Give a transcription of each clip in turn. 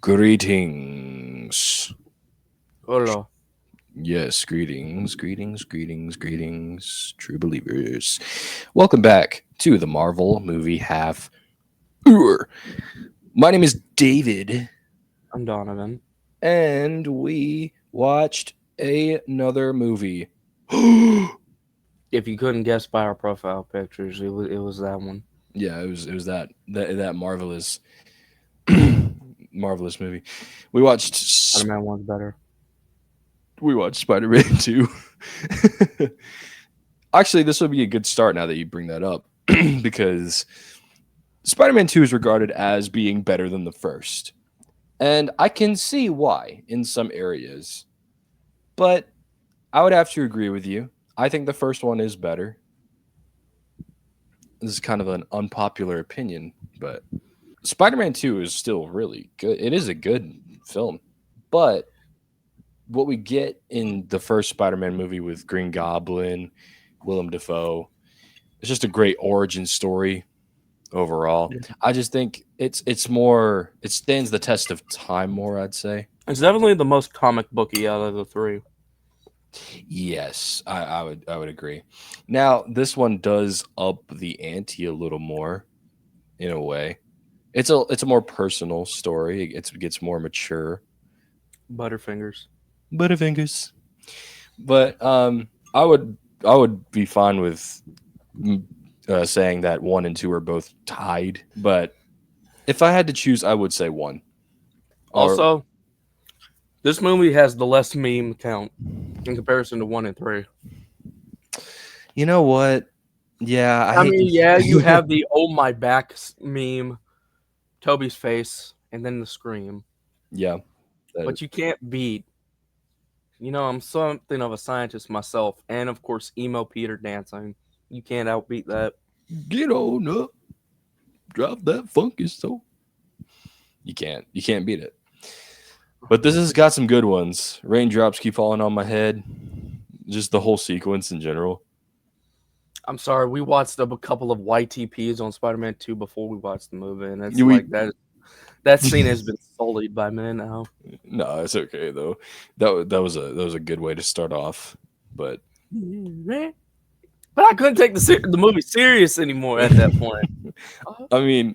Greetings. Hola. Yes, greetings, true believers. Welcome back to the Marvel movie half hour. My name is David, I'm Donovan. and we watched another movie. If you couldn't guess by our profile pictures, it was that one. Yeah, it was that marvelous marvelous movie. We watched Spider-Man one's better. Spider-Man 2. Actually, this would be a good start now that you bring that up because Spider-Man 2 is regarded as being better than the first. And I can see why in some areas. But I would have to agree with you. I think the first one is better. This is kind of an unpopular opinion, but Spider-Man 2 is still really good. It is a good film. But what we get in the first Spider-Man movie with Green Goblin, Willem Dafoe, it's just a great origin story overall. I just think it's more it stands the test of time more, I'd say. It's definitely the most comic booky out of the three. Yes, I would agree. Now, this one does up the ante a little more in a way. It's a more personal story. It gets more mature. Butterfingers. Butterfingers. But I would be fine with saying that 1 and 2 are both tied, but if I had to choose, I would say 1. Or Also, this movie has the less meme count in comparison to one and three. you know what? Yeah, I I hate mean, yeah, you to. have the "Oh my back" meme, Toby's face, and then the scream. Yeah, that, But you can't beat. I'm something of a scientist myself, and of course, emo Peter dancing. You can't outbeat that. get on up, drop that funky soul. You can't beat it. But this has got some good ones. Raindrops keep falling on my head. Just the whole sequence in general. I'm sorry, we watched a couple of YTPs on Spider-Man 2 before we watched the movie, and it's We like that scene has been sullied by me now. no, it's okay though. That was a good way to start off. But But I couldn't take the movie serious anymore at that point. I mean,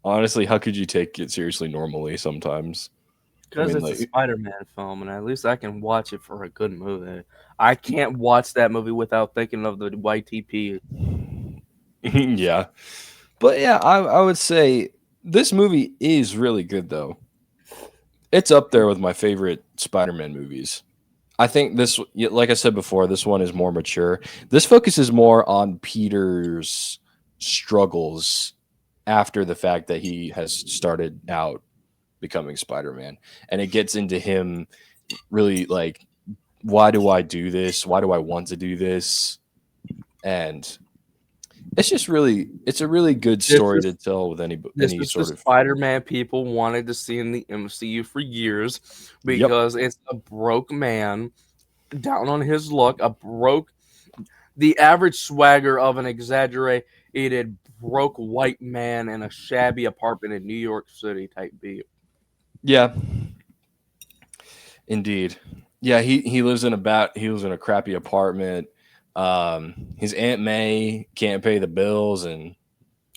honestly, how could you take it seriously normally sometimes? I Because mean, it's a like, Spider-Man film, and at least I can watch it for a good movie. I can't watch that movie without thinking of the YTP. yeah. But yeah, I would say this movie is really good though. It's up there with my favorite Spider-Man movies. I think this, like I said before, this one is more mature. This focuses more on Peter's struggles after the fact that he has started out becoming Spider-Man, and it gets into him really like, why do I do this? Why do I want to do this? And it's a really good This story is to tell with this any is the sort of. Spider-Man people wanted to see in the MCU for years Yep. because it's a broke man down on his luck, the average swagger of an exaggerated broke white man in a shabby apartment in New York City type beat. Yeah, indeed. Yeah, he lives in a crappy apartment. His Aunt May can't pay the bills, and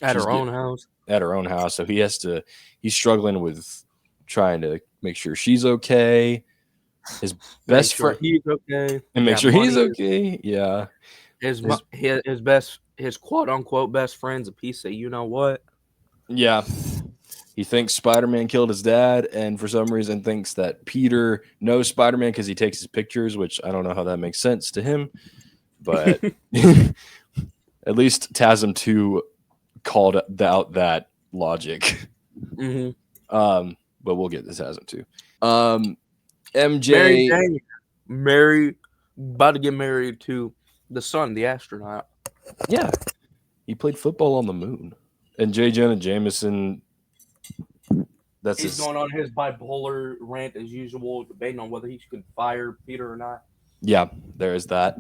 At she's her get own house. at her own house, so he's struggling with trying to make sure she's okay. His Make best sure friend he's okay. and make Got sure he's money. okay. Yeah. His His quote unquote best friend's a piece of you know what. yeah. He thinks Spider-Man killed his dad, and for some reason thinks that Peter knows Spider-Man because he takes his pictures, which I don't know how that makes sense to him. But at least TASM 2 called out that logic. hmm But we'll get to TASM 2. Um, Mary MJ, Jane, Mary, about to get married to the son, the astronaut. yeah, he played football on the moon. And J. Jonah Jameson, that's He's his. going on his bipolar rant as usual, debating on whether he should fire Peter or not. Yeah, there is that.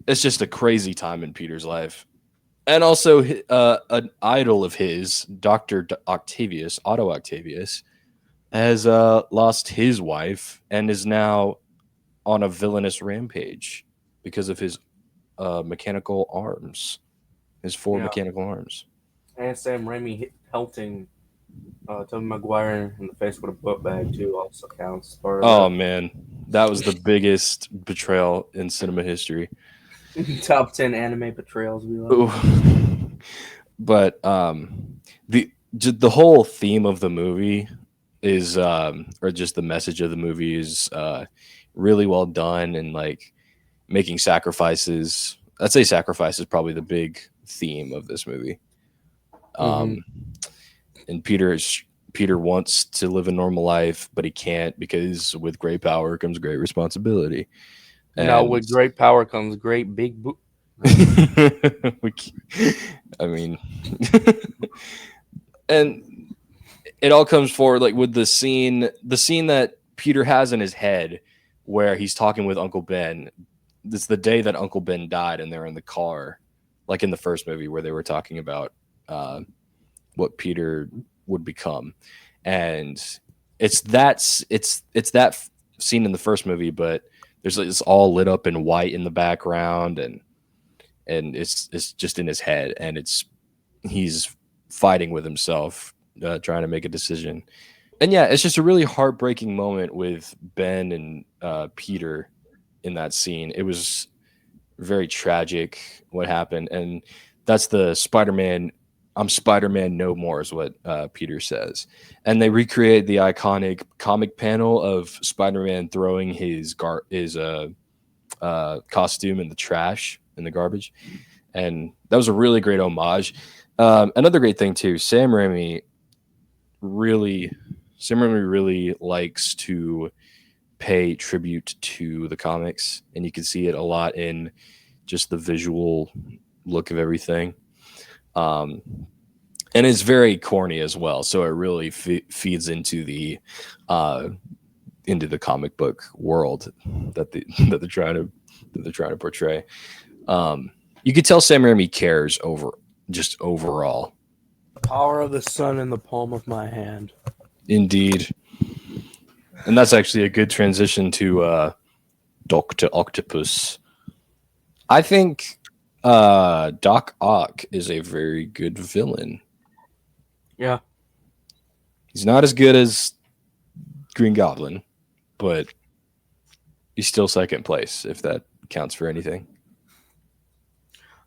It's just a crazy time in Peter's life. And also, an idol of his, Doctor Octavius, Otto Octavius, has lost his wife and is now on a villainous rampage because of his mechanical arms, his four Yeah, mechanical arms. and Sam Raimi pelting Tobey Maguire in the face with a book bag too also counts as part of Oh that. man, that was the biggest betrayal in cinema history. Top 10 anime betrayals we love. Ooh. But the whole theme of the movie is or just the message of the movie is really well done, and like making sacrifices. I'd say sacrifice is probably the big theme of this movie. Mm-hmm. Um, and Peter wants to live a normal life, but he can't because with great power comes great responsibility. Now, And with great power comes great big no. we, I mean, and it all comes forward like with the scene that Peter has in his head where he's talking with Uncle Ben. It's the day that Uncle Ben died, and they're in the car, like in the first movie where they were talking about uh, what Peter would become, and it's that scene in the first movie, but there's like, it's all lit up in white in the background, and it's just in his head, and it's he's fighting with himself, trying to make a decision. And yeah, it's just a really heartbreaking moment with Ben and Peter in that scene. It was very tragic what happened, and that's the Spider-Man. I'm Spider-Man no more is what Peter says, and they recreate the iconic comic panel of Spider-Man throwing his costume in the trash in the garbage, and that was a really great homage. Another great thing too, really Sam Raimi really likes to pay tribute to the comics, and you can see it a lot in just the visual look of everything. Um, and it's very corny as well, so it really feeds uh, into the comic book world that the that they're trying to portray. You could tell Sam Raimi cares just overall. Power of the sun in the palm of my hand. Indeed, and that's actually a good transition to Doctor Octopus. I think Doc Ock is a very good villain. Yeah. He's not as good as Green Goblin, but he's still second place if that counts for anything.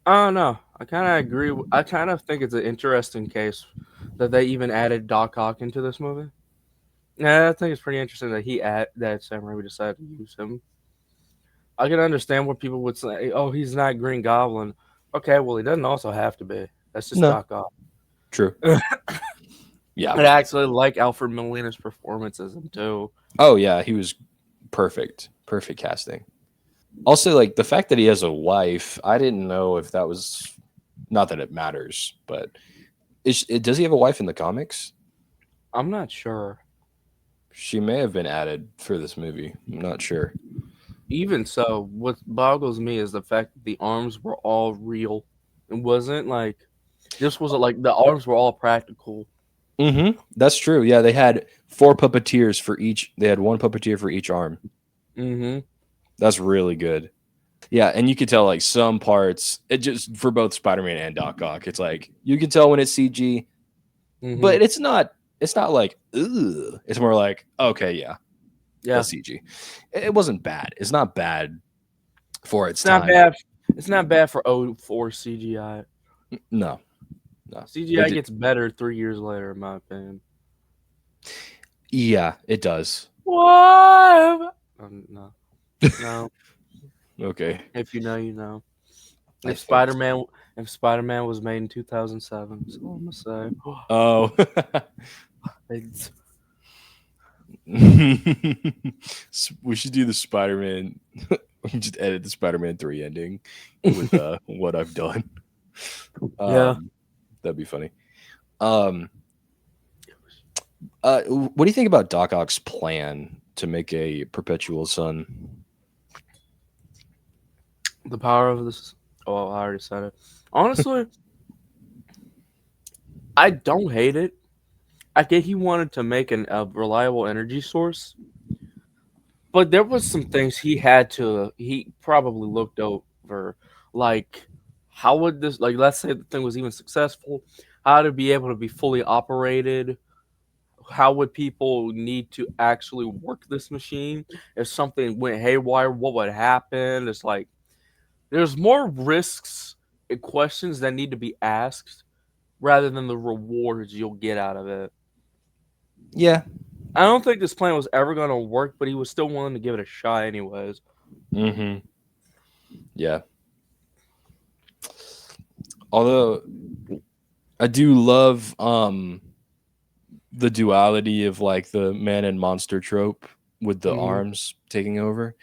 I don't know. I kind of agree. I kind of think it's an interesting case that they even added Doc Ock into this movie. Yeah, I think it's pretty interesting that that Sam Raimi decided to use him. I can understand what people would say. Oh, he's not Green Goblin. Okay, well he doesn't also have to be. That's just No, Doc Ock. true. I Yeah. actually like Alfred Molina's performance as him too. Oh yeah, he was perfect. Perfect casting. Also, like the fact that he has a wife, I didn't know if that was not that it matters, but does he have a wife in the comics? I'm not sure. She may have been added for this movie. I'm not sure. Even so, what boggles me is the fact that the arms were all real. It wasn't like this wasn't like the arms were all practical. That's true. Yeah, they had four puppeteers for each. They had one puppeteer for each arm. Mm-hmm. That's really good. Yeah, and you could tell like some parts. It just for both Spider-Man and Doc Ock. It's like you can tell when it's CG, Mm-hmm. but it's not. It's not like ugh. It's more like okay, yeah, Yeah. that's CG. It wasn't bad. It's not bad for its It's not time. bad. It's not bad for '04 CGI. No, no, they CGI did. gets better 3 years later, in my opinion. Yeah, it does. What? No, no. Okay, If you know, you know. I If think Spider so. Man, if Spider Man was made in 2007, that's all I'm gonna say. Oh. It's- We should do the Spider-Man. We can just edit the Spider-Man 3 ending with what I've done. yeah, Um, that'd be funny. Um, what do you think about Doc Ock's plan to make a perpetual son? the power of this. Oh, I already said it. Honestly, I don't hate it. I get he wanted to make a reliable energy source, but there was some things he probably looked over, like how would this, like, let's say the thing was even successful, how to be able to be fully operated, how would people need to actually work this machine if something went haywire, what would happen? It's like there's more risks and questions that need to be asked rather than the rewards you'll get out of it. Yeah. I don't think this plan was ever going to work, but he was still willing to give it a shot anyways. Mm-hmm. Yeah. Although I do love the duality of like the man and monster trope with the Mhm. arms taking over.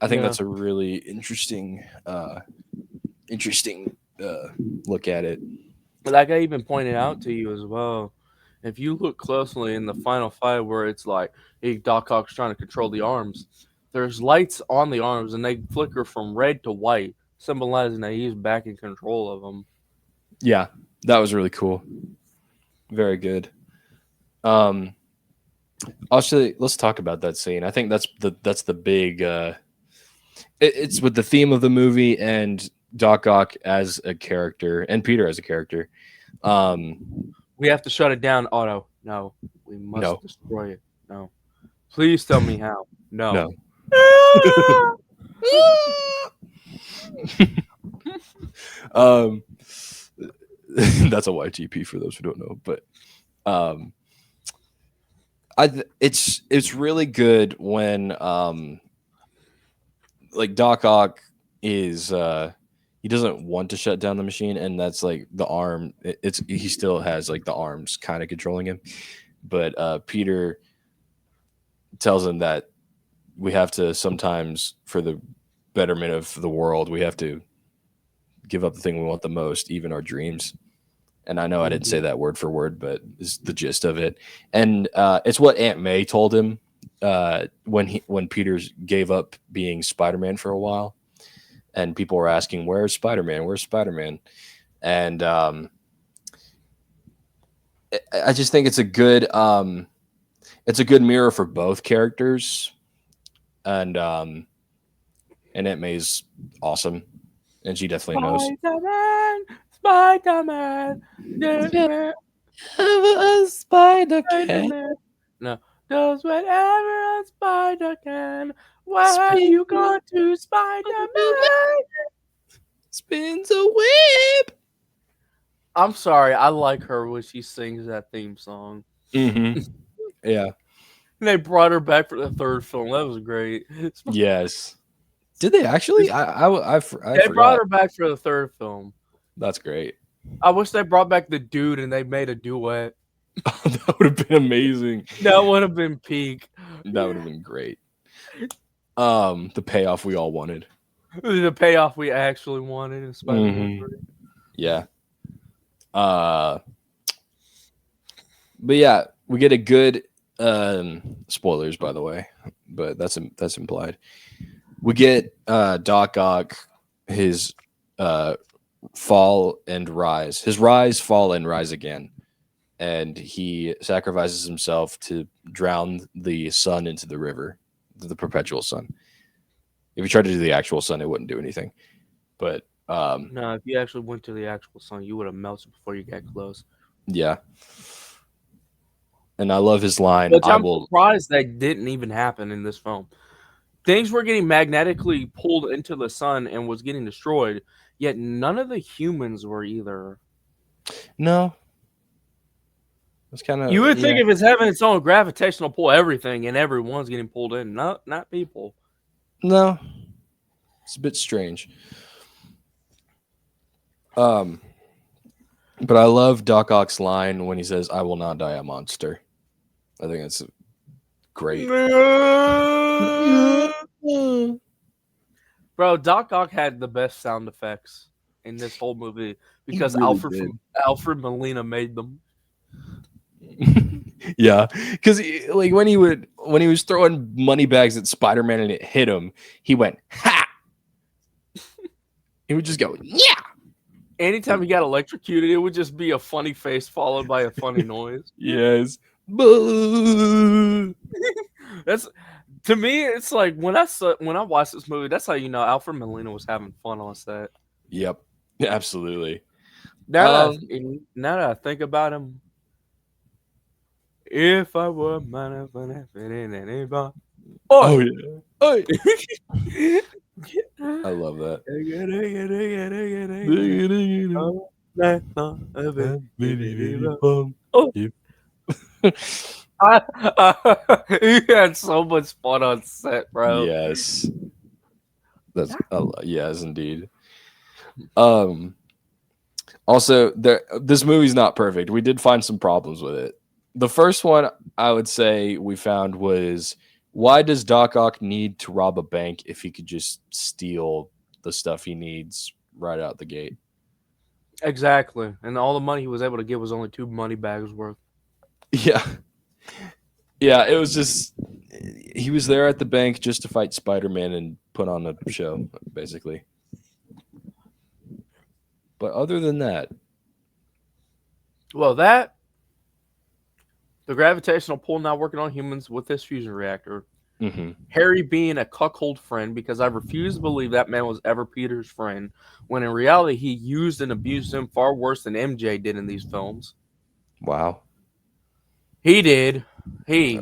I think Yeah. that's a really interesting look at it. Like I even pointed out to you as well, if you look closely in the final fight where it's like, hey, Doc Ock's trying to control the arms, there's lights on the arms and they flicker from red to white, symbolizing that he's back in control of them. Yeah, that was really cool. Very good. Um, actually, let's talk about that scene. I think that's the big. It's with the theme of the movie and Doc Ock as a character and Peter as a character. We have to shut it down, Otto. No. We must No, destroy it. No. Please tell me how. No. no. um, that's a YGP for those who don't know, but um, it's really good when like Doc Ock is he doesn't want to shut down the machine, and that's like the arm. It's he still has like the arms kind of controlling him, but Peter tells him that we have to sometimes, for the betterment of the world, we have to give up the thing we want the most, even our dreams. And I know I didn't say that word for word, but is the gist of it. And it's what Aunt May told him when Peters gave up being Spider-Man for a while, and people were asking, "Where's Spider-Man? Where's Spider-Man?" And I just think it's a good mirror for both characters, and Aunt May's awesome, and she definitely knows. Spider-Man, Spider-Man, Yeah, yeah, a spider can Spider-Man. No, does whatever a spider can. Where have spin, you gone to, Spider-Man? spins a web. I'm sorry, I like her when she sings that theme song. Mm-hmm. Yeah. And they brought her back for the third film. That was great. Yes. Did they actually? I They brought forgot. her back for the third film. That's great. I wish they brought back the dude and they made a duet. That would have been amazing. That would have been peak. That would have been great. The payoff we all wanted. The payoff we actually wanted in Spider-Man Mhm. 3. Yeah. But yeah, we get a good spoilers by the way, but that's implied. We get Doc Ock, his fall and rise. His rise, fall, and rise again. And he sacrifices himself to drown the sun into the river, the perpetual sun. If you tried to do the actual sun, it wouldn't do anything. But No, if you actually went to the actual sun, you would have melted before you got close. yeah. And I love his line. Which I I'm will. surprised that didn't even happen in this film. Things were getting magnetically pulled into the sun and was getting destroyed, yet none of the humans were either. No. It's kind You of would think yeah. if it's having its own gravitational pull, everything and everyone's getting pulled in, not people. No. It's a bit strange. Um, but I love Doc Ock's line when he says, "I will not die a monster." I think that's great. Bro, Doc Ock had the best sound effects in this whole movie He because really did. Alfred Molina made them. Yeah, because like when he was throwing money bags at Spider-Man and it hit him, he went ha. He would just go yeah. Anytime he got electrocuted, it would just be a funny face followed by a funny noise. Yes, That's to me. It's like when I watched this movie. That's how you know Alfred Molina was having fun on set. Yep, absolutely. Now that Um, now that I think about him, if I were man, anybody, oh oi. yeah, hey, I love that. Oh, he had so much fun on set, bro. Yes, yes, indeed. Um, Also, this movie's not perfect. We did find some problems with it. The first one I would say we found was, why does Doc Ock need to rob a bank if he could just steal the stuff he needs right out the gate? Exactly, and all the money he was able to get was only 2 money bags worth. Yeah. Yeah, it was just he was there at the bank just to fight Spider-Man and put on a show, basically. But other than that, Well, that the gravitational pull not working on humans with this fusion reactor. mhm, Harry being a cuckold friend because I refuse to believe that man was ever Peter's friend, when in reality he used and abused him far worse than MJ did in these films. wow. He did. He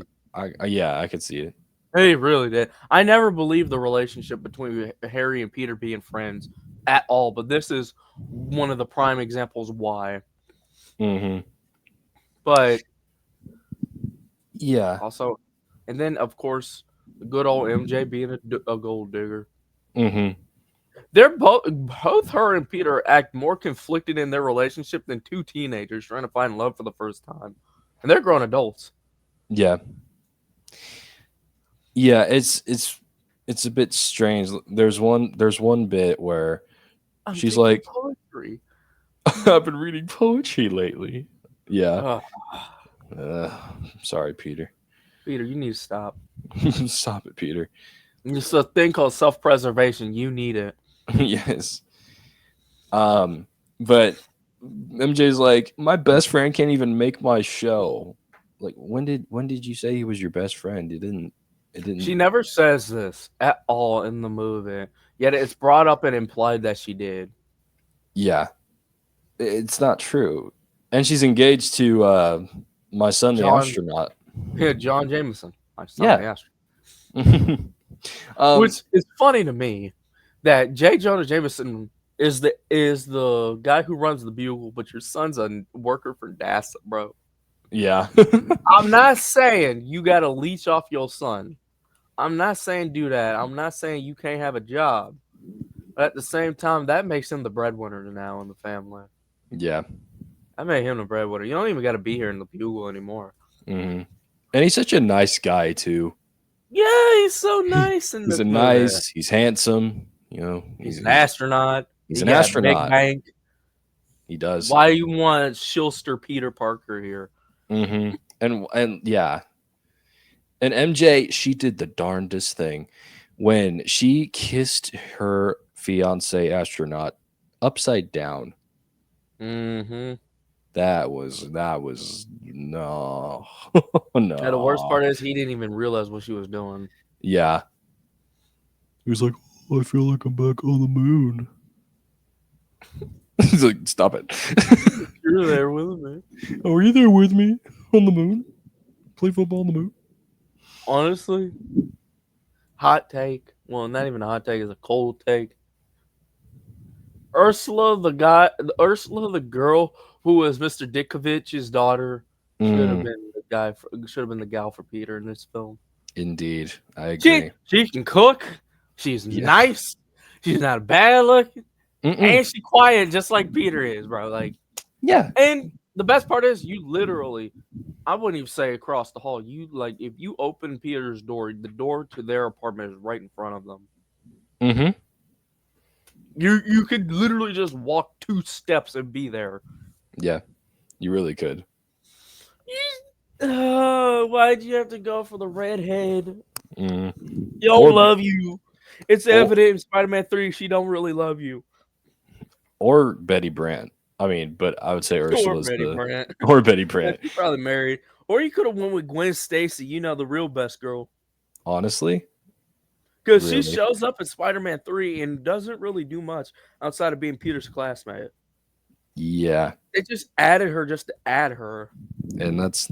Yeah, I could see it. he really did. I never believed the relationship between Harry and Peter being friends at all, but this is one of the prime examples why. Mhm. But Yeah. also, and then of course, the good old MJ being a gold digger. Mhm. They're both her and Peter act more conflicted in their relationship than two teenagers trying to find love for the first time, and they're grown adults. Yeah. Yeah, it's a bit strange. There's one bit where I'm she's thinking like, poetry. "I've been reading poetry lately." Yeah. Ugh, Uh, sorry, Peter. Peter, you need to stop. Stop it, Peter. It's a thing called self-preservation. You need it. Yes. But MJ's like, "My best friend can't even make my show." Like, when did you say he was your best friend? It didn't. She never says this at all in the movie, yet it's brought up and implied that she did. Yeah. It's not true. And she's engaged to my son the John, astronaut. John Jameson, my son, the Yeah. astronaut. um, Which is funny to me that J. Jonah Jameson is the guy who runs the Bugle, but your son's a worker for NASA, bro. yeah. I'm not saying you got to leech off your son. I'm not saying do that. I'm not saying you can't have a job. But at the same time, that makes him the breadwinner now in the family. Yeah. I made him the breadwinner. You don't even got to be here in the Bugle anymore. hmm And he's such a nice guy too. Yeah, he's so nice in He's this a movie. nice. He's handsome. He's an astronaut. He's He an got a big astronaut. bank. He does. Why you want Shilster Peter Parker here? And yeah. And MJ, she did the darndest thing when she kissed her fiance astronaut upside down. Mm-hmm. That was no. And the worst No. part is he didn't even realize what she was doing. Yeah. He was like, "Oh, I feel like I'm back on the moon." He's like, "Stop it." You're there with me. Oh, are you there with me on the moon? Play football on the moon? Honestly, hot take. Well, not even a hot take. It's a cold take. Ursula, the girl who was Mr. Dickovich's daughter, should have Mm, been the guy. Should have been the gal for Peter in this film. indeed. I She agree. she can cook. She's Yeah. nice. She's not bad looking, Mm-mm. and she's quiet, just like Peter is, bro. Like, Yeah. and the best part is, you literally, I wouldn't even say across the hall. You like, if you open Peter's door, the door to their apartment is right in front of them. Mm-hmm. You could literally just walk 2 steps and be there. Yeah. You really could. Why'd you have to go for the redhead? Mm. She don't Or love you. It's or evident in Spider-Man 3 she don't really love you. or Betty Brant. I mean, but I would say Or Ursula's Betty the Brant. or Betty Yeah, Brant. she's probably married. Or you could have went with Gwen Stacy, the real best girl. Honestly, Because she really. shows up in Spider-Man 3 and doesn't really do much outside of being Peter's classmate. Yeah. They just added her just to add her. And that's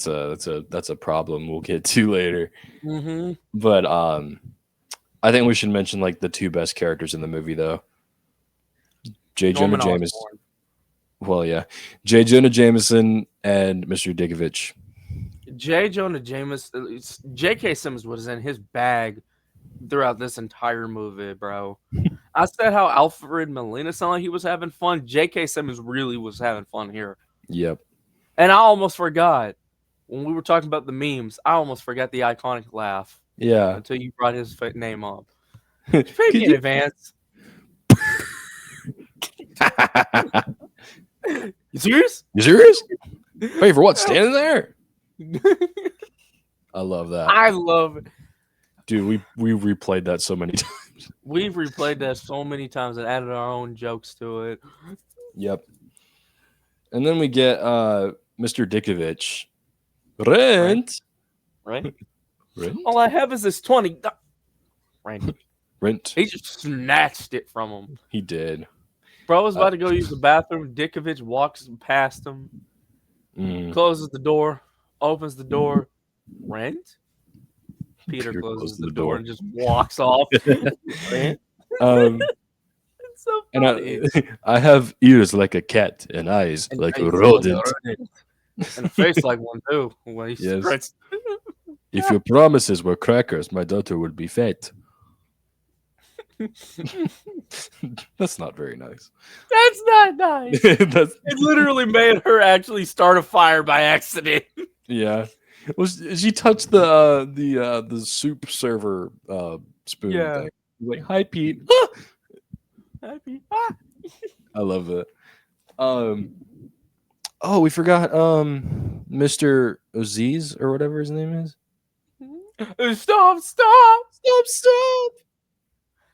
a problem we'll get to later. Mm-hmm. But I think we should mention like the two best characters in the movie though. J. Jonah Norman Jameson. Osborn. Well, yeah. J. Jonah Jameson and Mr. Dickovich. J. Jonah Jameson. J.K. Simmons was in his bag throughout this entire movie, bro. I said how Alfred Molina sounded like he was having fun. J.K. Simmons really was having fun here. Yep. And I almost forgot when we were talking about the memes. I almost forgot the iconic laugh Yeah. until you brought his name up. Could Speaking in you- advance. You serious? You serious? Wait, for what? Standing there? I love that. I love it. Dude, we replayed that so many times. We've replayed that so many times and added our own jokes to it. Yep. And then we get Mr. Dickovich. Rent. Right? Rent? All I have is this 20. Randy. Rent. He just snatched it from him. He did. Bro was about to go use the bathroom. Dickovich walks past him, closes the door, opens the door. Rent? Peter closes the door and just walks off. Rent? It's so funny. And I have ears like a cat and eyes like a rodent. And a face like one too. When he Yes. stretched. If your promises were crackers, my daughter would be fat. That's not very nice. That's not nice. That's, It literally made her actually start a fire by accident. yeah. Well, she touched the soup server spoon Yeah. thing. Like, hi, Pete. Happy. I love it. Oh, we forgot Mr. Aziz or whatever his name is. Stop! Stop.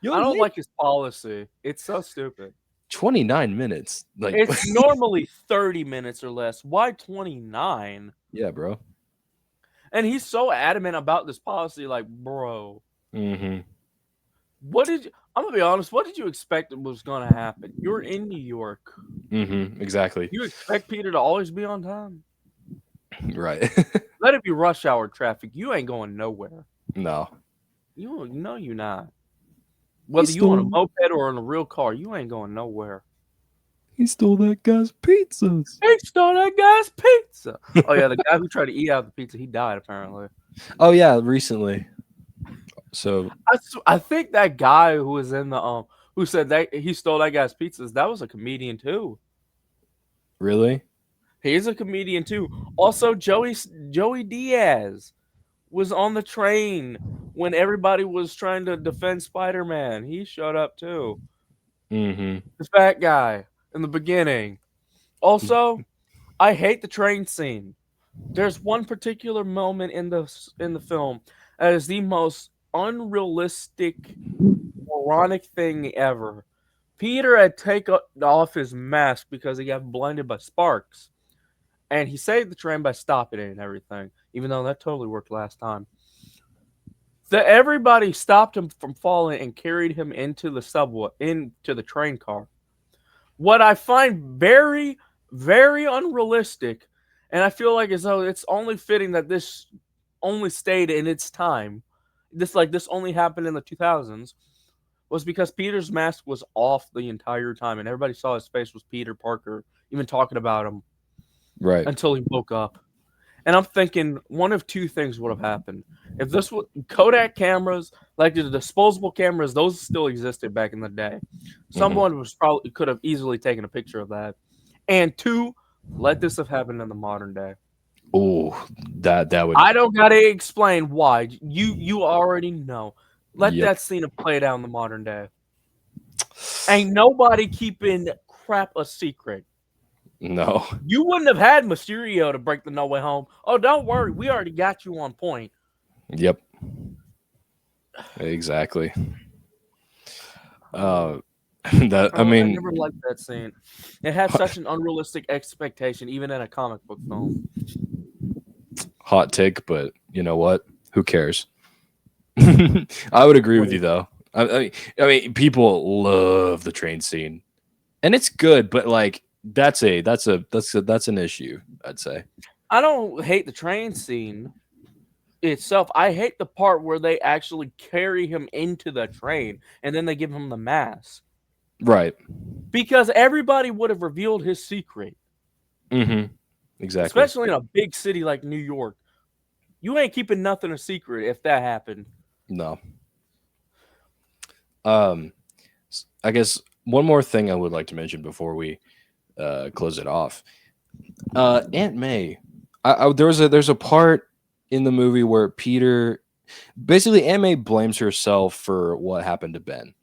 Yo, I don't Nick. like his policy. It's so stupid. 29 minutes. Like It's normally 30 minutes or less. Why 29? yeah, bro. And he's so adamant about this policy, like, bro. Mm-hmm. I'm gonna be honest, what did you expect was gonna happen? You're in New York. Mm-hmm. Exactly. You expect Peter to always be on time? Right. Let it be rush hour traffic. You ain't going nowhere. No. You're not. Whether you on a moped or in a real car, you ain't going nowhere. He stole that guy's pizzas. He stole that guy's pizza. Oh yeah, the guy who tried to eat out the pizza, he died apparently. Oh yeah, recently. So I think that guy who was in the who said that he stole that guy's pizzas, that was a comedian too. really? He's a comedian too. Also, Joey Diaz was on the train when everybody was trying to defend Spider-Man. He showed up too. Mm-hmm. The fat guy in the beginning. Also, I hate the train scene. There's one particular moment in the film that is the most unrealistic, moronic thing ever. Peter had taken off his mask because he got blinded by sparks. And he saved the train by stopping it and everything, even though that totally worked last time. Everybody stopped him from falling and carried him into the subway, into the train car. What I find very, very unrealistic, and I feel like as though it's only fitting that this only stayed in its time. This only happened in the 2000s, was because Peter's mask was off the entire time, and everybody saw his face was Peter Parker, even talking about him. Right. Until he woke up. And I'm thinking one of two things would have happened. If this was Kodak cameras, like the disposable cameras, those still existed back in the day. Someone could have easily taken a picture of that. And two, let this have happened in the modern day. Oh, that would. I don't gotta explain why. You already know. Let Yep. that scene have played out in the modern day. Ain't nobody keeping crap a secret. No. You wouldn't have had Mysterio to break the No Way Home. Oh, don't worry. We already got you on point. Yep. Exactly. I mean, I never liked that scene. It had such an unrealistic expectation, even in a comic book film. Hot take, but you know what? Who cares? I would agree with you Wait, though. I mean, people love the train scene, and it's good, but like that's an issue. I'd say. I don't hate the train scene itself. I hate the part where they actually carry him into the train and then they give him the mask. Right. Because everybody would have revealed his secret, Mm-hmm. Exactly. especially in a big city like New York. You ain't keeping nothing a secret if that happened. No. Um. I guess one more thing I would like to mention before we close it off. Aunt May. There's a part in the movie where Peter basically Aunt May blames herself for what happened to Ben.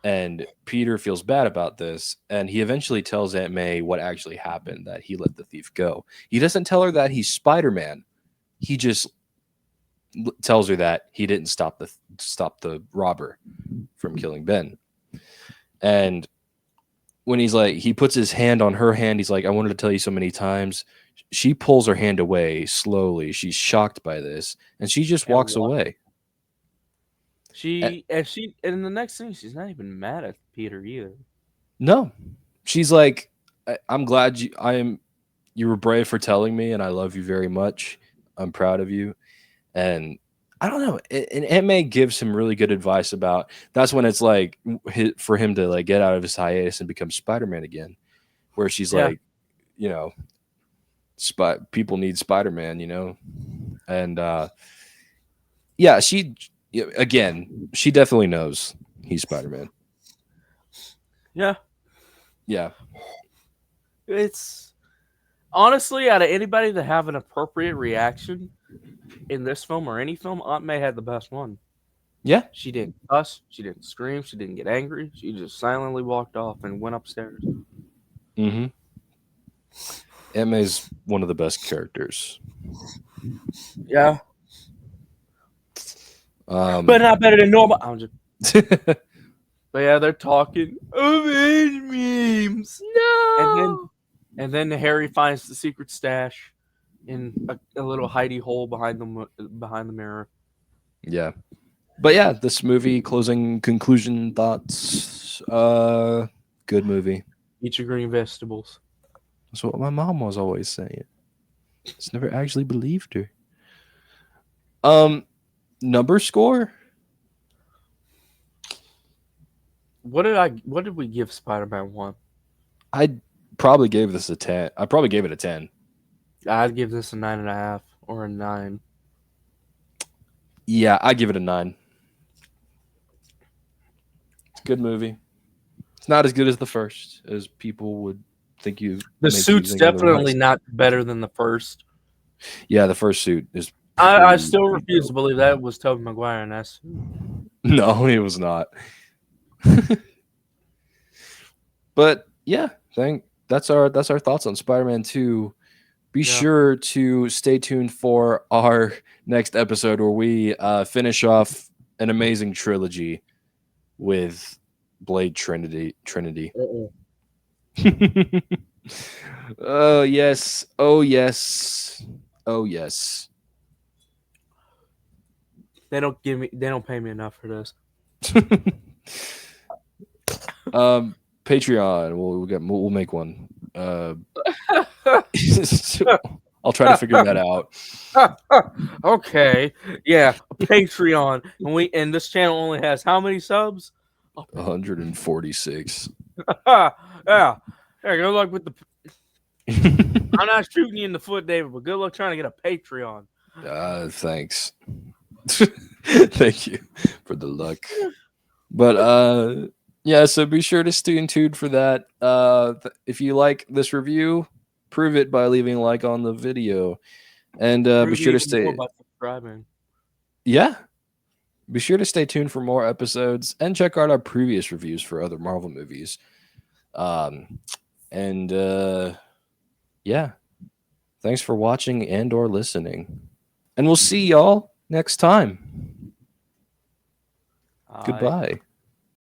And Peter feels bad about this, and he eventually tells Aunt May what actually happened, that he let the thief go. He doesn't tell her that he's Spider-Man. He just tells her that he didn't stop the robber from killing Ben. And when he's like, he puts his hand on her hand, he's like, I wanted to tell you so many times. She pulls her hand away slowly. She's shocked by this, and she just And walks what away. And she and in the next scene she's not even mad at Peter either. no, she's like, I'm glad you were brave for telling me, and I love you very much. I'm proud of you. And I don't know. And Aunt May gives him really good advice about that's when it's like for him to like get out of his hiatus and become Spider-Man again, where she's Yeah. like, you know, people need Spider-Man, you know, and yeah, again, she definitely knows he's Spider-Man. Yeah. Yeah, It's honestly out of anybody to have an appropriate reaction in this film or any film, Aunt May had the best one. yeah. She didn't cuss, she didn't scream, she didn't get angry. She just silently walked off and went upstairs. Mm-hmm. Aunt May's one of the best characters. Yeah. But Um, not better than normal. I'm just But yeah, they're talking avenge memes. And then no. Harry finds the secret stash in a little hidey hole behind the mirror. Yeah. But yeah, this movie, closing conclusion thoughts. Good movie. Eat your green vegetables. That's what my mom was always saying. Just never actually believed her. Um, number score. What did we give Spider-Man 1? I probably gave this a 10. I probably gave it a 10. I'd give this a 9.5 or a 9. Yeah, I give it a 9. It's a good movie. It's not as good as the first, as people would think you The make you suit's think definitely otherwise. not better than the first. Yeah, the first suit is I pretty. still refuse to believe that was Tobey Maguire in that suit. No, it was not. But yeah, that's our thoughts on Spider-Man 2. Be Yeah. sure to stay tuned for our next episode where we finish off an amazing trilogy with Blade Trinity. Uh-uh. Oh yes. Oh yes. Oh yes. They don't pay me enough for this. Patreon. We'll make one. I'll try to figure that out. Okay. Yeah, Patreon. And this channel only has how many subs? 146. Yeah. Yeah, good luck with the I'm not shooting you in the foot, David, but good luck trying to get a Patreon. Thanks. Thank you for the luck. But yeah, so be sure to stay tuned for that. If you like this review, prove it by leaving a like on the video. And be Prove sure to even more stay by subscribing. yeah. Be sure to stay tuned for more episodes and check out our previous reviews for other Marvel movies. And yeah. Thanks for watching and or listening. And we'll see y'all next time. Aye. Goodbye.